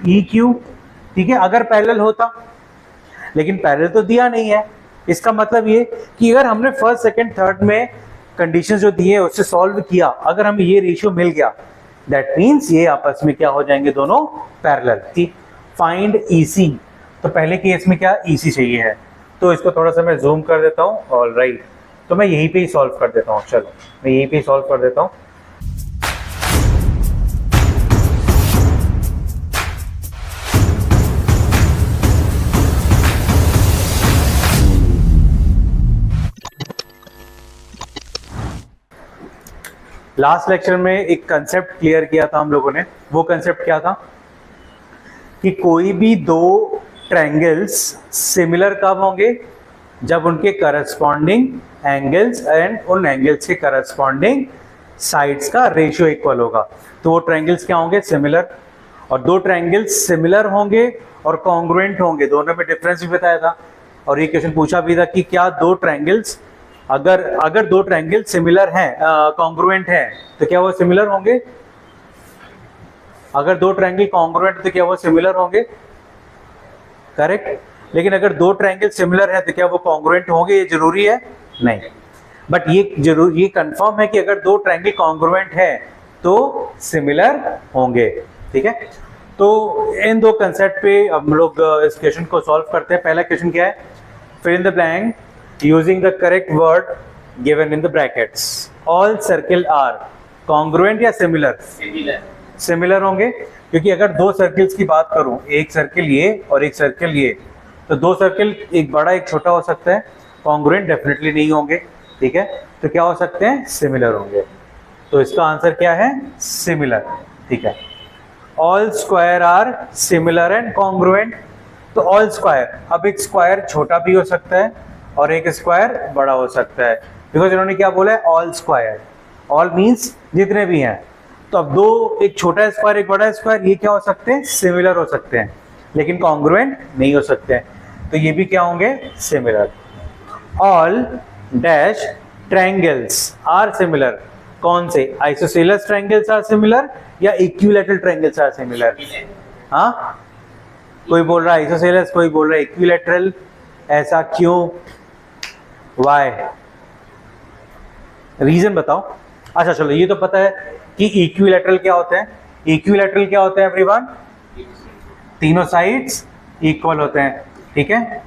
E Q, ठीक है, अगर पैरेलल होता, लेकिन पैरेलल तो दिया नहीं है। इसका मतलब ये कि अगर हमने फर्स्ट सेकंड थर्ड में कंडीशन जो दी है उससे सॉल्व किया, अगर हमें ये रेशियो मिल गया, दैट मीन्स ये आपस में क्या हो जाएंगे, दोनों पैरेलल। ठीक, फाइंड ईसी, तो पहले केस में क्या ईसी चाहिए है, तो इसको थोड़ा सा मैं जूम कर देता हूँ। ऑलराइट, तो मैं यहीं पे ही सॉल्व कर देता हूँ। चलो मैं यहीं पे ही सॉल्व कर देता हूँ। लास्ट लेक्चर में एक कंसेप्ट क्लियर किया था हम लोगों ने। वो कंसेप्ट क्या था कि कोई भी दो ट्रायंगल्स सिमिलर कब होंगे, जब उनके करस्पॉन्डिंग एंगल्स एंड उन एंगल्स के करस्पॉन्डिंग साइड्स का रेशियो इक्वल होगा। तो वो ट्रायंगल्स क्या होंगे, सिमिलर। और दो ट्रायंगल्स सिमिलर होंगे और कॉन्ग्रुएंट होंगे, दोनों में डिफरेंस भी बताया था। और ये क्वेश्चन पूछा भी था कि क्या दो ट्रायंगल्स, अगर दो ट्रायंगल सिमिलर हैं, कॉन्ग्रुएंट हैं, तो क्या वो सिमिलर होंगे। अगर दो ट्रायंगल कॉन्ग्रुएंट तो क्या वो सिमिलर होंगे, करेक्ट। लेकिन अगर दो ट्रायंगल सिमिलर है तो क्या वो कॉन्ग्रुएंट होंगे, ये जरूरी है नहीं। बट ये कंफर्म है कि अगर दो ट्रायंगल कॉन्ग्रुएंट है तो सिमिलर होंगे, ठीक है। तो इन दो कंसेप्ट पे हम लोग इस क्वेश्चन को सॉल्व करते हैं। पहला क्वेश्चन क्या है, fill in the blank using the correct word given in the brackets. All circle are congruent या similar? Similar होंगे, क्योंकि अगर दो सर्कल्स की बात करूं, एक सर्कल ये और एक सर्कल ये, तो दो सर्कल एक बड़ा एक छोटा हो सकता है, कॉन्ग्रुएंट डेफिनेटली नहीं होंगे, ठीक है। तो क्या हो सकते हैं, सिमिलर होंगे। तो इसका आंसर क्या है, सिमिलर, ठीक है। All square are similar and congruent, तो ऑल स्क्वायर, अब एक स्क्वायर छोटा भी हो सकता है और एक स्क्वायर बड़ा हो सकता है, बिकॉज इन्होंने क्या बोला है, ऑल स्क्वायर। ऑल मीन्स जितने भी हैं। तो अब दो, एक छोटा स्क्वायर एक बड़ा स्क्वायर, ये क्या हो सकते हैं, सिमिलर हो सकते हैं, लेकिन कॉन्ग्रुएंट नहीं हो सकते हैं। तो ये भी क्या होंगे, similar. All dash triangles are similar, कौन से, आइसोसेलेस ट्रायंगल्स आर सिमिलर या इक्विलैटरल ट्रायंगल्स आर सिमिलर। हाँ, कोई बोल रहा है आइसोसेलेस, कोई बोल रहा है इक्विलैटरल। ऐसा क्यों, वाई, रीजन बताओ। अच्छा चलो, ये तो पता है कि इक्विलैटरल क्या होते हैं। इक्विलैटरल क्या होते हैं एवरीवन, तीनों साइड्स इक्वल होते हैं, ठीक है,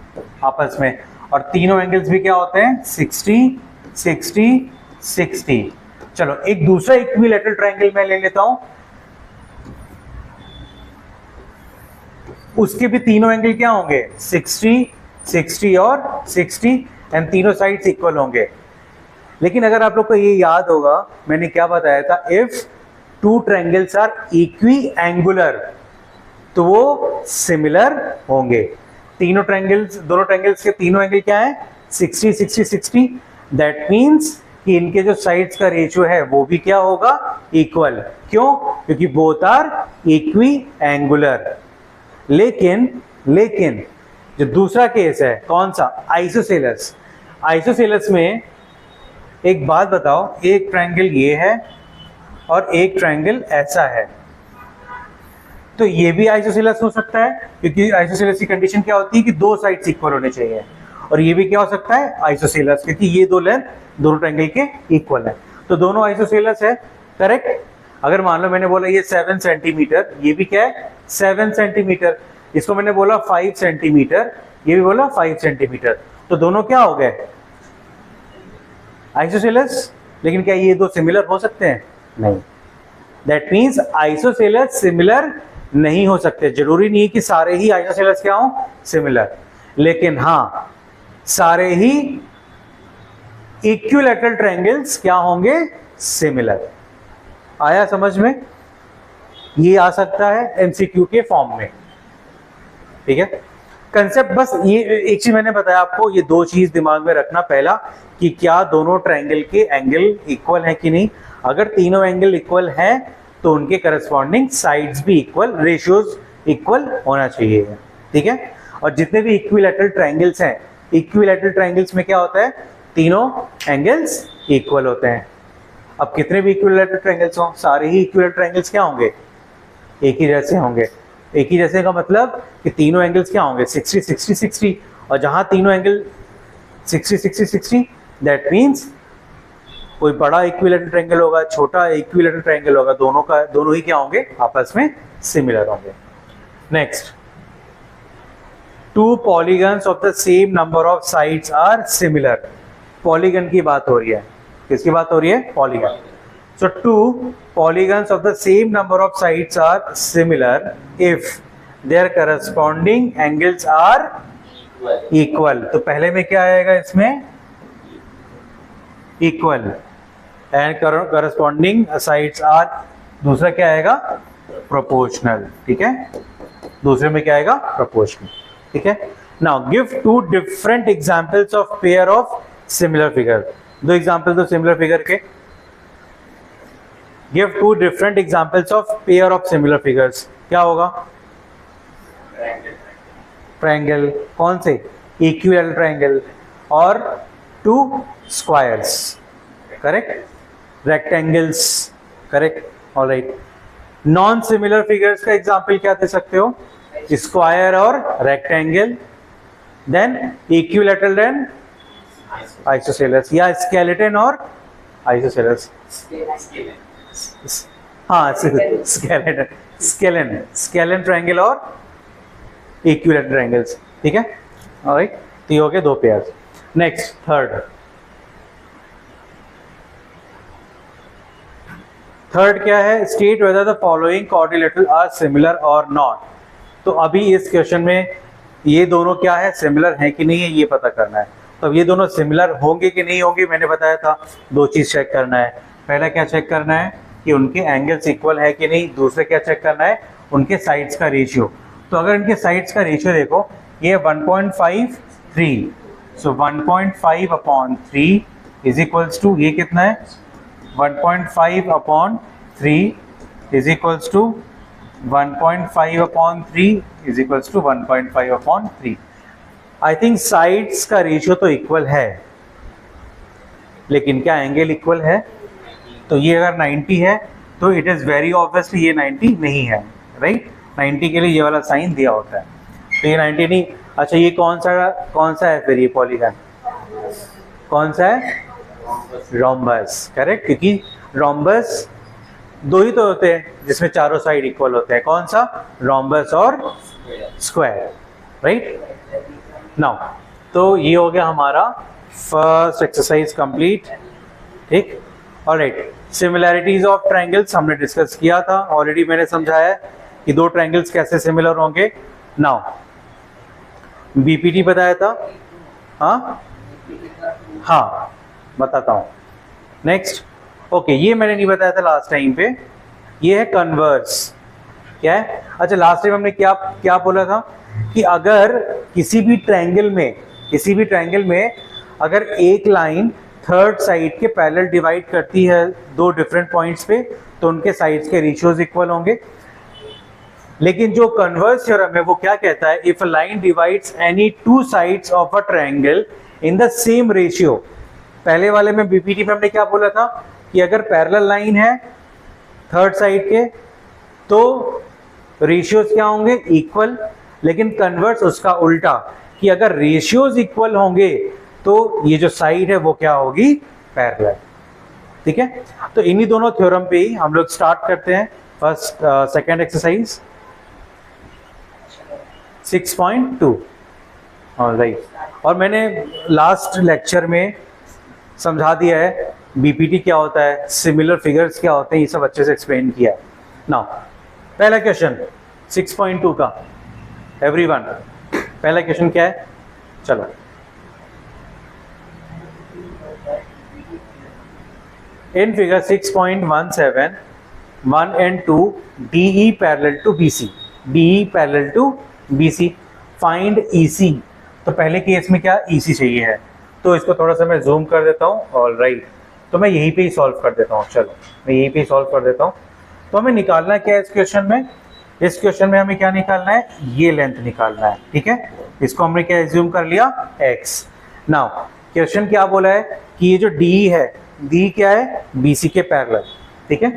आपस में। और तीनों एंगल्स भी क्या होते हैं, 60 60 60। चलो एक दूसरा इक्विलैटरल ट्रायंगल मैं ले लेता हूं, उसके भी तीनों एंगल क्या होंगे, 60 60 और 60, एंड तीनों साइड्स इक्वल होंगे। लेकिन अगर आप लोग को ये याद होगा, मैंने क्या बताया था, if two triangles are equiangular तो वो सिमिलर होंगे। तीनों ट्रायंगल्स, दोनों ट्रायंगल्स के तीनों एंगल क्या है, 60 60 60। दैट मीन्स कि इनके जो साइड्स का रेशियो है वो भी क्या होगा, इक्वल। क्यों, क्योंकि बोथ आर इक्वी एंगुलर। लेकिन जो दूसरा केस है, कौन सा, आइसोसेलेस। आइसोसेलेस में एक बात बताओ, एक ट्रायंगल ये है और एक ट्रायंगल ऐसा है, तो ये भी आइसोसेलेस हो सकता है, क्योंकि आइसोसेलेस की कंडीशन क्या होती है कि दो साइड्स इक्वल होने चाहिए। और ये भी क्या हो सकता है, आइसोसेलेस, क्योंकि ये दो लेंथ दोनों ट्रायंगल के इक्वल है, तो दोनों आइसोसेलेस है, करेक्ट। अगर मान लो मैंने बोला ये 7 सेंटीमीटर, ये भी क्या है, 7 सेंटीमीटर। इसको मैंने बोला 5 सेंटीमीटर, ये भी बोला 5 सेंटीमीटर, तो दोनों क्या हो गए, आइसोसेलेस। लेकिन क्या ये दो सिमिलर हो सकते हैं, नहीं। दैट मीन्स आइसोसेलेस सिमिलर नहीं हो सकते। जरूरी नहीं कि सारे ही आइसोसेलेस क्या हो, सिमिलर, लेकिन हाँ सारे ही इक्विलैटरल ट्रायंगल्स क्या होंगे, सिमिलर। आया समझ में, ये आ सकता है एमसीक्यू के फॉर्म में, ठीक है। कंसेप्ट बस ये एक चीज मैंने बताया आपको, ये दो चीज दिमाग में रखना। पहला कि क्या दोनों ट्रायंगल के एंगल इक्वल है कि नहीं। अगर तीनों एंगल इक्वल हैं तो उनके करस्पॉन्डिंग साइड्स भी इक्वल, रेशियोज इक्वल होना चाहिए, ठीक है। और जितने भी इक्विलैटरल ट्रायंगल्स हैं, इक्विलैटरल ट्रायंगल्स में क्या होता है, तीनों एंगल्स इक्वल होते हैं। अब कितने भी इक्विलैटरल ट्रायंगल्स हो, सारे ही इक्विलैटरल ट्रायंगल्स क्या होंगे, एक ही जैसे होंगे। एक ही जैसे का मतलब कि तीनों एंगल्स क्या होंगे 60 60 60, और जहां तीनों एंगल 60 60 60 दैट मीन्स कोई बड़ा इक्विलेटरल ट्रायंगल होगा, छोटा इक्विलेटरल ट्रायंगल होगा, दोनों ही क्या होंगे आपस में सिमिलर होंगे। Next, two polygons of the same number of sides are similar. Polygon की बात हो रही है, किसकी बात हो रही है? Polygon. So two polygons of the same number of sides are similar if their corresponding angles are equal. तो पहले में क्या आएगा इसमें? Equal, and corresponding sides are, दूसरा क्या आएगा? प्रोपोर्शनल। ठीक है, दूसरे में क्या आएगा? प्रोपोर्शनल। ठीक है, now give two different examples of pair of similar figure. दो एग्जांपल दो सिमिलर फिगर के। Give two different examples of pair of similar figures. क्या होगा? ट्रायंगल। कौन से? Equilateral triangle. और two squares, correct. Rectangles, correct. Alright, non similar figures का example क्या दे सकते हो? स्क्वायर और rectangle, then equilateral and isosceles, या स्केलेटन और आइसोसेलेस। हाँ, स्केलेन ट्रायंगल और इक्विलेटरल ट्रायंगल्स। ठीक है, ऑलराइट, तो ये हो गए दो पेयर। नेक्स्ट, थर्ड क्या है? State whether the following quadrilateral are similar और नॉट। तो अभी इस क्वेश्चन में ये दोनों क्या है? सिमिलर है कि नहीं है, ये पता करना है। तो अब ये दोनों सिमिलर होंगे कि नहीं होंगे, मैंने बताया था दो चीज चेक करना है। पहला क्या चेक करना है कि उनके एंगल्स इक्वल है कि नहीं, दूसरा क्या चेक करना है? उनके साइड्स का रेशियो। तो अगर इनके साइड्स का रेशियो देखो, ये 1.53, so 1.5 upon 3 is equals to, ये कितना है? 1.5 upon 3 is equals to 1.5 upon 3 is equals to 1.5 upon 3। I think sides का रेशियो तो इक्वल है, लेकिन क्या एंगल इक्वल है? तो ये अगर 90 है तो इट इज़ वेरी ऑब्वियसली ये 90 नहीं है, राइट। 90 के लिए ये वाला साइन दिया होता है, तो ये 90 नहीं। अच्छा, ये कौन सा है फिर? ये पॉलीगन कौन सा है? रोम्बस, करेक्ट, क्योंकि रोम्बस दो ही तो होते हैं जिसमें चारों साइड इक्वल होते हैं। कौन सा? रोम्बस और स्क्वायर, राइट। नाउ तो ये हो गया हमारा फर्स्ट एक्सरसाइज कंप्लीट। ठीक, ऑलराइट। सिमिलैरिटीज ऑफ ट्रायंगल्स हमने डिस्कस किया था ऑलरेडी, मैंने समझाया कि दो ट्रायंगल्स कैसे सिमिलर होंगे। नाउ बीपीटी बताया था, हाँ बताता हूँ। नेक्स्ट, ओके, ये मैंने नहीं बताया था लास्ट टाइम पे, ये है कन्वर्स। क्या है? अच्छा, लास्ट टाइम हमने क्या बोला था कि अगर किसी भी ट्रायंगल में अगर एक लाइन थर्ड साइड के पैरेलल डिवाइड करती है दो डिफरेंट पॉइंट्स पे, तो उनके साइड्स के रेशियोज इक्वल होंगे। लेकिन जो कन्वर्स थ्योरम है वो क्या कहता है? If a line divides any two sides of a triangle in the same ratio. पहले वाले में बीपीटी में हमने क्या बोला था कि अगर पैरेलल लाइन है थर्ड साइड के तो रेशियोज क्या होंगे? इक्वल। लेकिन कन्वर्स उसका उल्टा, कि अगर रेशियोज इक्वल होंगे तो ये जो साइड है वो क्या होगी? पैरेलल। ठीक है, तो इन्हीं दोनों थ्योरम पे ही हम लोग स्टार्ट करते हैं फर्स्ट सेकंड एक्सरसाइज 6.2। ऑलराइट, और मैंने लास्ट लेक्चर में समझा दिया है बीपीटी क्या होता है, सिमिलर फिगर्स क्या होते हैं, ये सब अच्छे से एक्सप्लेन किया है। नाउ पहला क्वेश्चन 6.2 का, एवरीवन पहला क्वेश्चन क्या है? चलो, in figure 6.17 1 and 2 DE parallel to BC, DE parallel to BC, find EC। तो पहले केस में क्या EC चाहिए है, तो इसको थोड़ा सा मैं जूम कर देता हूँ। ऑलराइट, तो मैं यहीं पे ही सॉल्व कर देता हूँ। चलो, मैं यहीं पे ही सॉल्व कर देता हूँ। तो हमें निकालना क्या है इस क्वेश्चन में? इस क्वेश्चन में हमें क्या निकालना है? ये लेंथ निकालना है। ठीक है, इसको हमने क्या एज्यूम कर लिया? x। नाउ क्वेश्चन क्या बोला है कि ये जो D है, D क्या है? BC के पैरेलल। ठीक है,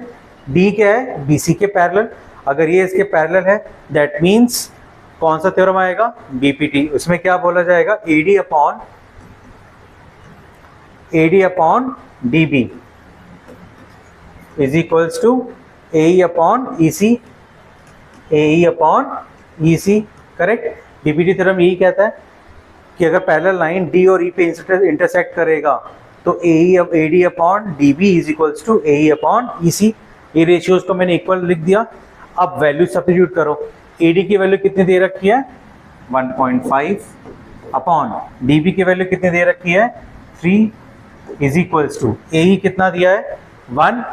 D क्या है? BC के पैरेलल। अगर ये इसके पैरेलल है दैट मीन्स कौन सा थ्योरम आएगा, बीपीटी। उसमें क्या बोला जाएगा, AD upon DB is equals to AE upon EC, AE upon EC, correct. BPT theorem यही कहता है कि अगर पैरेलल लाइन D और E पे इंटरसेक्ट करेगा तो AD upon DB is equals to AE upon EC। ये रेशियोज को मैंने इक्वल लिख दिया। अब वैल्यू सब्स्टिट्यूट करो, AD की वैल्यू कितनी दे रखी है 1.5 अपॉन DB की वैल्यू कितनी दे रखी है 3 इज इक्वल्स टू AE कितना दिया है 1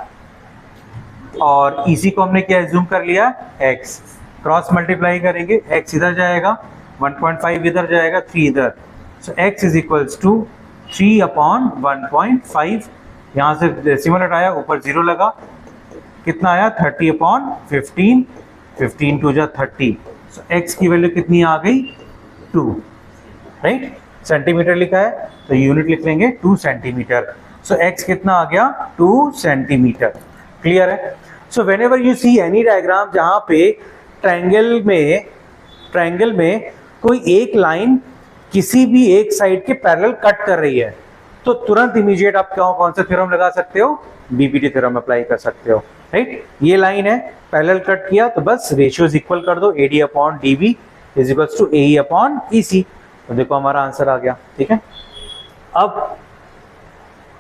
और EC को हमने क्या एज्यूम कर लिया x, क्रॉस मल्टीप्लाई करेंगे x इधर जाएगा 1.5 इधर जाएगा 3 इधर, so x is equals to 3 upon 1.5। यहाँ से डेसिमल हटाया ऊपर 0 लगा, कितना आया 30 अपॉन 15, 15 टू जा 30, सो x की वैल्यू कितनी आ गई 2, राइट। सेंटीमीटर लिखा है तो यूनिट लिख लेंगे 2 सेंटीमीटर, सो x कितना आ गया 2 सेंटीमीटर। क्लियर है। So when ever you see any diagram जहां पे ट्रायंगल में कोई एक लाइन किसी भी एक साइड के पैरेलल कट कर रही है तो तुरंत इमीडिएट आप कौन सा थ्योरम लगा सकते हो, बीपीटी थ्योरम अप्लाई कर सकते हो, राइट। ये लाइन है पैरेलल कट किया तो बस रेशियोज इक्वल कर दो, AD upon DB is equals to AE upon EC, तो देखो हमारा आंसर आ गया। ठीक है। अब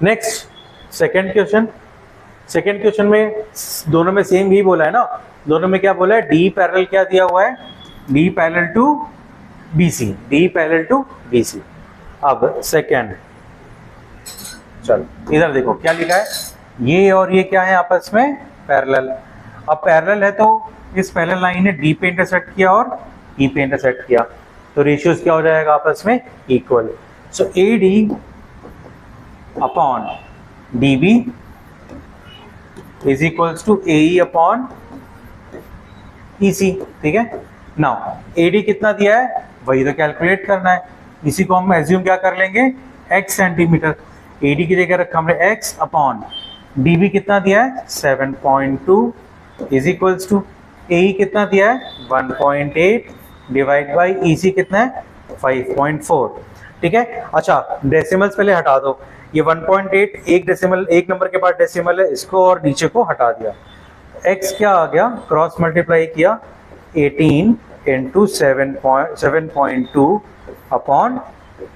नेक्स्ट सेकंड क्वेश्चन में दोनों में सेम ही बोला है ना, दोनों में क्या बोला है, D पैरेलल क्या दिया हुआ है, D पैरेलल टू BC। अब सेकंड, चलो इधर देखो क्या लिखा है, ये और ये क्या है आपस में पैरेलल। अब पैरेलल है तो इस पैरेलल लाइन ने D पे इंटरसेक्ट किया और E पे इंटरसेक्ट किया तो रेशियोज क्या हो जाएगा आपस में equal, so AD upon DB is equals to AE upon EC। ठीक है। नाउ AD कितना दिया है वही तो कैलकुलेट करना है, इसी को हम एज्यूम क्या कर लेंगे x सेंटीमीटर, AD की जगह रखा हमने x अपॉन DB कितना दिया है 7.2 इज इक्वल्स टू AE कितना दिया है 1.8 डिवाइड बाई EC कितना है 5.4। ठीक है। अच्छा डेसिमल्स पहले हटा दो, ये 1.8 एक डेसिमल, एक नंबर के बाद डेसिमल है, इसको और नीचे को हटा दिया, x क्या आ गया, क्रॉस मल्टीप्लाई किया 18 इंटू 7.2 अपॉन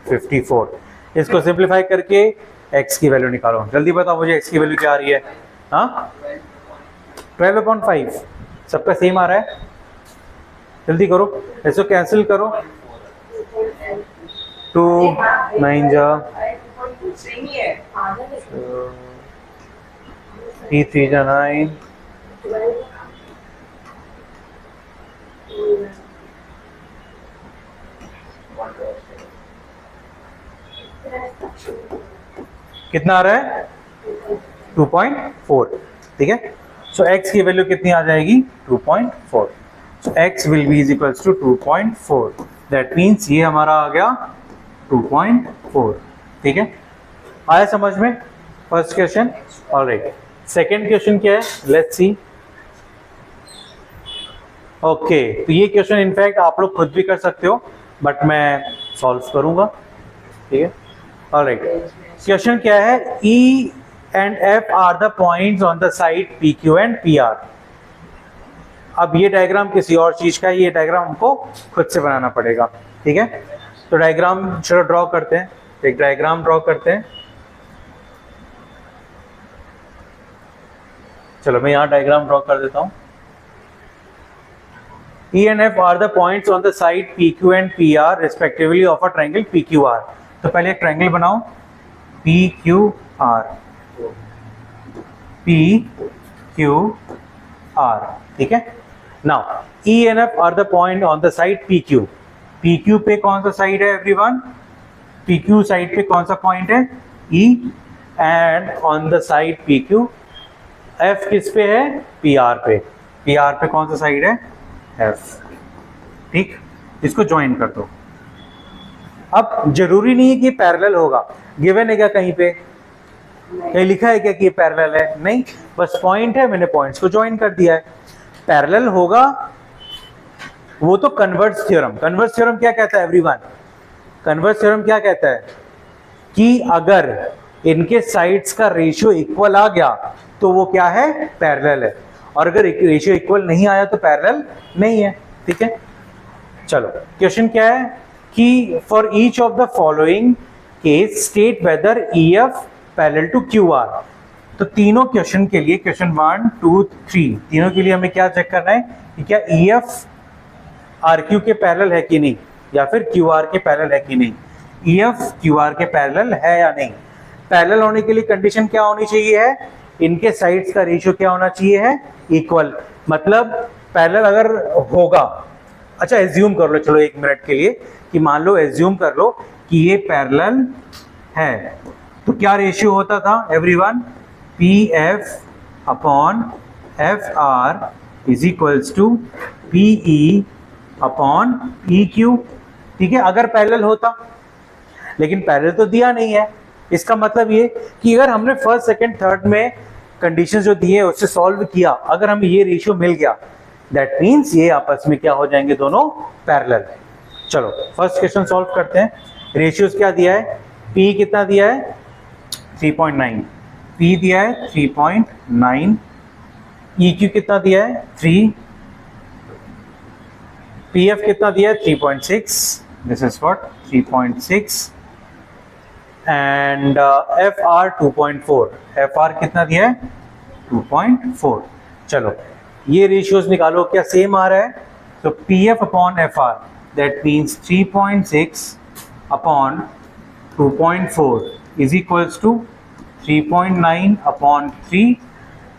54। इसको सिंप्लीफाई करके x की वैल्यू निकालो, जल्दी बताओ मुझे x की वैल्यू क्या आ रही है, हाँ 12/5, सबका सेम आ रहा है, जल्दी करो, इसको कैंसिल करो, 2 9 जा 3 3 जा 9, कितना आ रहा है 2.4। ठीक है। सो x की वैल्यू कितनी आ जाएगी 2.4, so x will be is equals to 2.4, that means ये हमारा आ गया 2.4। ठीक है। आया समझ में first question. Alright, second question क्या है, लेट्स सी। ओके, तो ये क्वेश्चन इनफैक्ट आप लोग खुद भी कर सकते हो बट मैं सॉल्व करूंगा। ठीक है। ऑलराइट, क्वेश्चन क्या है, E and F are the points on the side PQ and PR। अब ये डायग्राम किसी और चीज का है, ये डायग्राम हमको खुद से बनाना पड़ेगा। ठीक है। तो डायग्राम चलो ड्रॉ करते हैं, एक डायग्राम ड्रॉ करते हैं। चलो मैं यहाँ डायग्राम ड्रॉ कर देता हूँ। E and F are the points on the side PQ and PR respectively of a triangle PQR। तो पहले एक ट्रायंगल बनाओ PQR, PQR। ठीक है। Now E and F are the point on the side PQ। PQ पे कौन सा side है एवरीवन, PQ साइड पे कौन सा पॉइंट है E, and on the side PQ F किस पे है PR पे, PR पे कौन सा साइड है F। ठीक, इसको ज्वाइन कर दो। अब जरूरी नहीं है कि पैरेलल होगा, गिवन है क्या कहीं पे, कहीं लिखा है क्या कि ये पैरेलल है, नहीं, बस पॉइंट है, मैंने पॉइंट्स को ज्वाइन कर दिया है। पैरेलल होगा वो तो कन्वर्स थ्योरम। कन्वर्स थ्योरम क्या कहता है एवरीवन? कन्वर्स थ्योरम क्या कहता है कि अगर इनके साइड्स का रेशियो इक्वल आ गया तो वो क्या है? पैरेलल है, और अगर रेशियो इक्वल नहीं आया तो पैरेलल नहीं है। ठीक है, चलो क्वेश्चन क्या है कि for each of the following case state whether EF parallel to QR। तो तीनों क्वेश्चन के लिए, क्वेश्चन 1, 2, 3, तीनों के लिए हमें क्या चेक करना है कि क्या EF RQ के पैरेलल है कि नहीं, या फिर QR के पैरेलल है कि नहीं। EF QR के पैरेलल है या नहीं। पैरेलल होने के लिए कंडीशन क्या होनी चाहिए है? इनके साइड्स का रेशियो क्या होना चाहिए है? इक्वल। मतलब पैरेलल अगर होगा, अच्छा एज्यूम कर लो, चलो 1 मिनट के लिए कि मान लो, एज्यूम कर लो कि ये पैरेलल है, तो क्या रेशियो होता था everyone? PF upon FR is equals to PE upon EQ। ठीक है, अगर पैरेलल होता, लेकिन पैरेलल तो दिया नहीं है। इसका मतलब ये कि अगर हमने फर्स्ट, सेकंड, थर्ड में कंडीशन जो दी है उससे सॉल्व किया, अगर हमें ये रेशियो मिल गया, दैट मीन्स ये आपस में क्या हो जाएंगे? दोनों पैरेलल। चलो फर्स्ट क्वेश्चन सॉल्व करते हैं। रेशियोज क्या दिया है? P कितना दिया है? 3.9। P दिया है 3.9। EQ कितना दिया है? 3। PF कितना दिया है? 3.6। This is what? 3.6। And FR 2.4। FR कितना दिया है? 2.4। चलो ये रेशियोज निकालो, क्या सेम आ रहा है? तो PF upon FR that means 3.6 upon 2.4 is equals to 3.9 upon 3।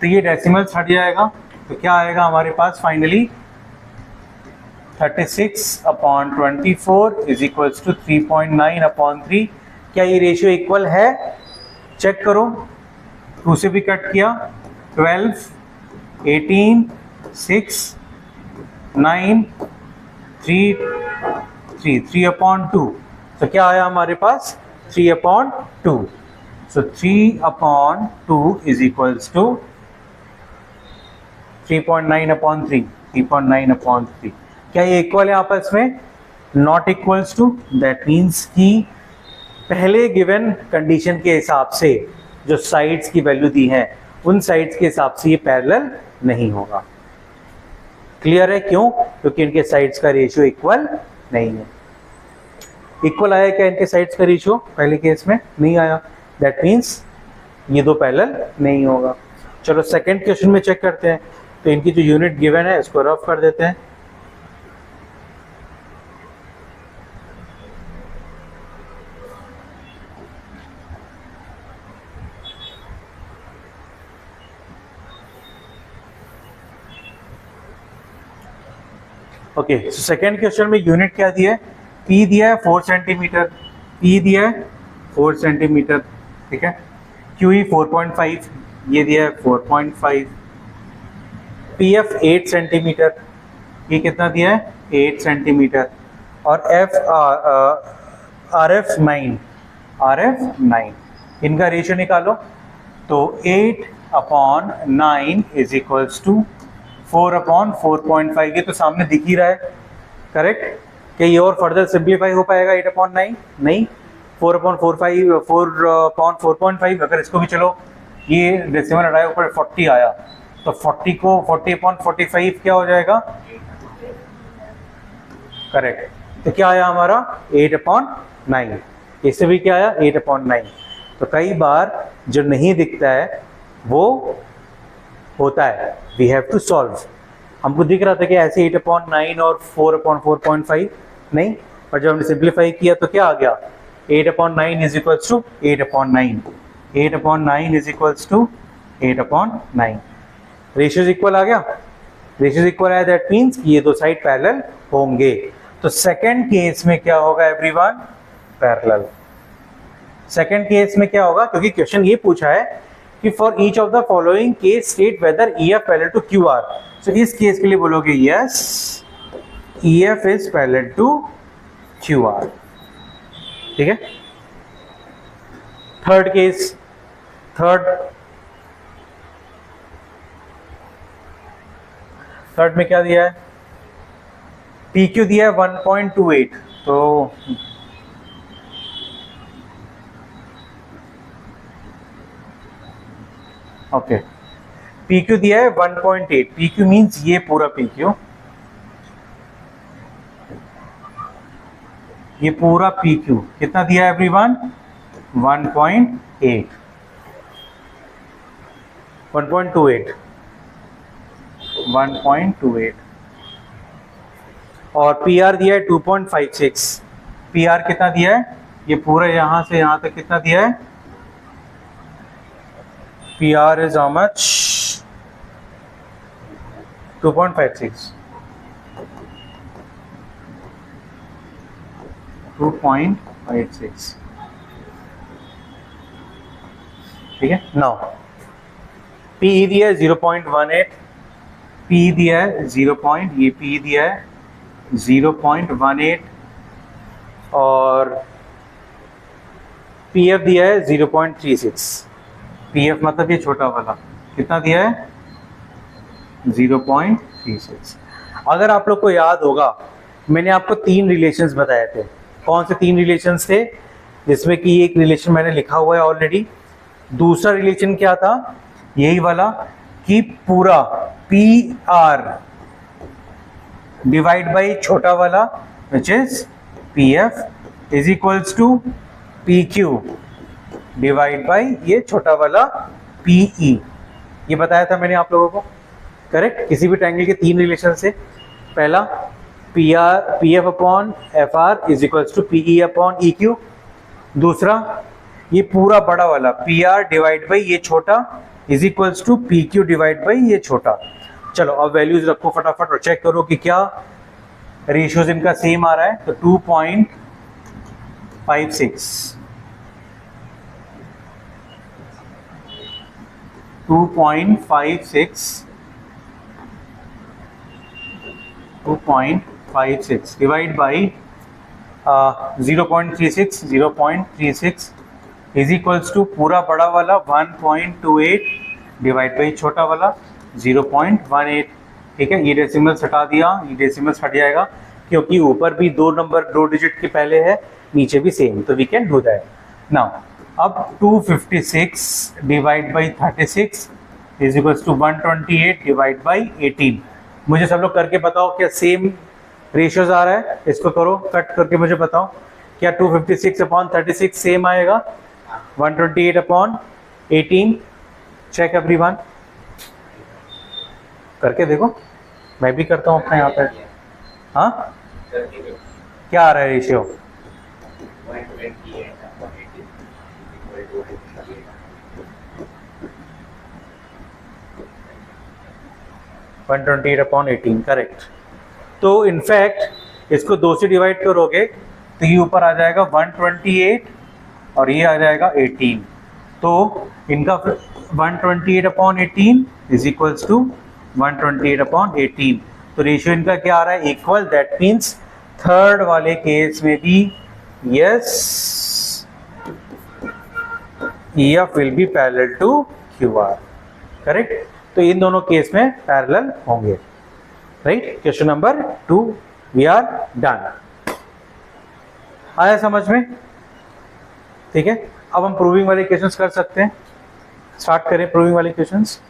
तो ये डेसिमल्स हट जाएगा, तो क्या आएगा हमारे पास finally? 36 upon 24 is equals to 3.9 upon 3। क्या ये रेशियो इक्वल है? चेक करो, 2 से भी कट किया, 12, 18, 6, 9, 3 अपॉन 2। तो क्या आया हमारे पास? 3 upon 2। So 3 upon 2 is equals to 3.9 upon 3। 3.9 upon 3। क्या ये इक्वल है आपस में? Not equals to. That means कि पहले गिवन कंडीशन के हिसाब से जो साइड्स की वैल्यू दी है, उन साइड्स के हिसाब से ये पैरेलल नहीं होगा। क्लियर है? क्यों? क्योंकि इनके साइड्स का रेशियो इक्वल नहीं है। इक्वल आया क्या इनके साइड्स का रेशियो? पहले केस में नहीं आया, दैट मीन्स ये दो पैरेलल नहीं होगा। चलो सेकंड क्वेश्चन में चेक करते हैं। तो इनकी जो यूनिट गिवन है इसको रफ कर देते हैं। ओके, सो सेकेंड क्वेश्चन में यूनिट क्या दिया है? P दिया है 4 सेंटीमीटर, P दिया है 4 सेंटीमीटर। ठीक है, QE 4.5, ये दिया है 4.5। PF 8 सेंटीमीटर, ये कितना दिया है? 8 सेंटीमीटर। और RF 9, इनका रेशियो निकालो। तो 8 upon 9 is equals to 4 upon 4.5। ये तो सामने दिख ही रहा है, करेक्ट? क्या ये और फर्दर सिंप्लीफाई हो पाएगा 8 अपॉन 9? नहीं। 4 अपॉन 4.5, अगर इसको भी चलो ये डेसिमल हटाया, ऊपर 40 आया, तो 40 को 40 अपॉन 45 क्या हो जाएगा? करेक्ट। तो क्या आया हमारा? 8 अपॉन 9। इससे भी क्या आया? 8 अपॉन 9। तो कई बार जो नहीं दिखता है वो होता है, वी हैव टू सॉल्व। हमको दिख रहा था कि ऐसे 8 अपॉन 9 और 4 अपॉन 4.5 नहीं, पर जब हमने सिंप्लीफाई किया तो क्या आ गया? 8 upon 9 is equals to 8 upon 9। 8 upon 9 is equals to 8 upon 9। Ratios equal आ गया। रेशियोज इक्वल आया, दैट मीन्स ये दो साइड पैरेलल होंगे। तो सेकंड केस में क्या होगा एवरीवन? पैरेलल। सेकंड केस में क्या होगा? क्योंकि क्वेश्चन ये पूछा है कि for each of the following case state whether EF parallel to QR। So इस केस के लिए बोलोगे yes, EF is parallel to QR। ठीक है। थर्ड केस, थर्ड में क्या दिया है, पी क्यू दिया है 1.28, तो ओके पी क्यू दिया है 1.8, पी क्यू मीन्स ये पूरा पी क्यू, ये पूरा पी क्यू कितना दिया है एवरीवन, 1.8, 1.28, 1.28 और पी आर दिया है 2.56, पी आर कितना दिया है, ये पूरा यहां से यहां तक कितना दिया है, P R is how much, 2.56, 2.56, ठीक है। नाउ पी दिया है 0.18, पी दिया है 0. ये पी दिया है 0.18 और पी एफ दिया है 0.36, पी एफ मतलब ये छोटा वाला कितना दिया है 0.36। अगर आप लोग को याद होगा मैंने आपको 3 रिलेशंस बताए थे, कौन से 3 रिलेशंस थे, जिसमें कि एक रिलेशन मैंने लिखा हुआ है ऑलरेडी, दूसरा रिलेशन क्या था, यही वाला कि पूरा पी आर डिवाइड बाई छोटा वाला which is P F is equals to P Q divide by ये छोटा वाला पी ई, ये बताया था मैंने आप लोगों को, करेक्ट। किसी भी ट्रायंगल के 3 रिलेशन से, पहला P R P F upon F R is equals to P E upon E Q, दूसरा ये पूरा बड़ा वाला पी आर डिवाइड बाई ये छोटा is equals to P Q divide by ये छोटा। चलो अब वैल्यूज रखो फटाफट और चेक करो कि क्या रेशियोज इनका सेम आ रहा है। तो 2.56 2.56 divide by 0.36 is equals to पूरा बड़ा वाला 1.28 डिवाइड बाई छोटा वाला 0.18, ठीक है। ये डेसिमल्स हटा दिया, ये डेसिमल्स हट जाएगा क्योंकि ऊपर भी 2 नंबर 2 डिजिट के पहले है, नीचे भी सेम, तो we can do that now. अब 256 divide by 36 is equals to 128 divide by 18। मुझे सब लोग करके बताओ क्या सेम रेशियोज आ रहा है, इसको करो कट करके मुझे बताओ क्या 256 अपॉन 36 सेम आएगा 128 अपॉन 18। चेक एवरीवन, करके देखो, मैं भी करता हूँ अपने यहाँ पे। हाँ क्या आ रहा है रेशियो, 128 अपॉन 18, करेक्ट। तो इनफैक्ट इसको 2 से डिवाइड करोगे तो ये ऊपर आ जाएगा 128 और ये आ जाएगा 18, तो इनका 128 upon 18 is equals to 128 upon 18, तो रेशियो इनका क्या आ रहा है, इक्वल। दैट मीन्स थर्ड वाले केस में भी yes EF will be parallel to QR, correct. तो इन दोनों केस में पैरेलल होंगे, right. Question number 2 we are done. आया समझ में, ठीक है। अब हम प्रूविंग वाले क्वेश्चंस कर सकते हैं, स्टार्ट करें प्रूविंग वाले क्वेश्चंस।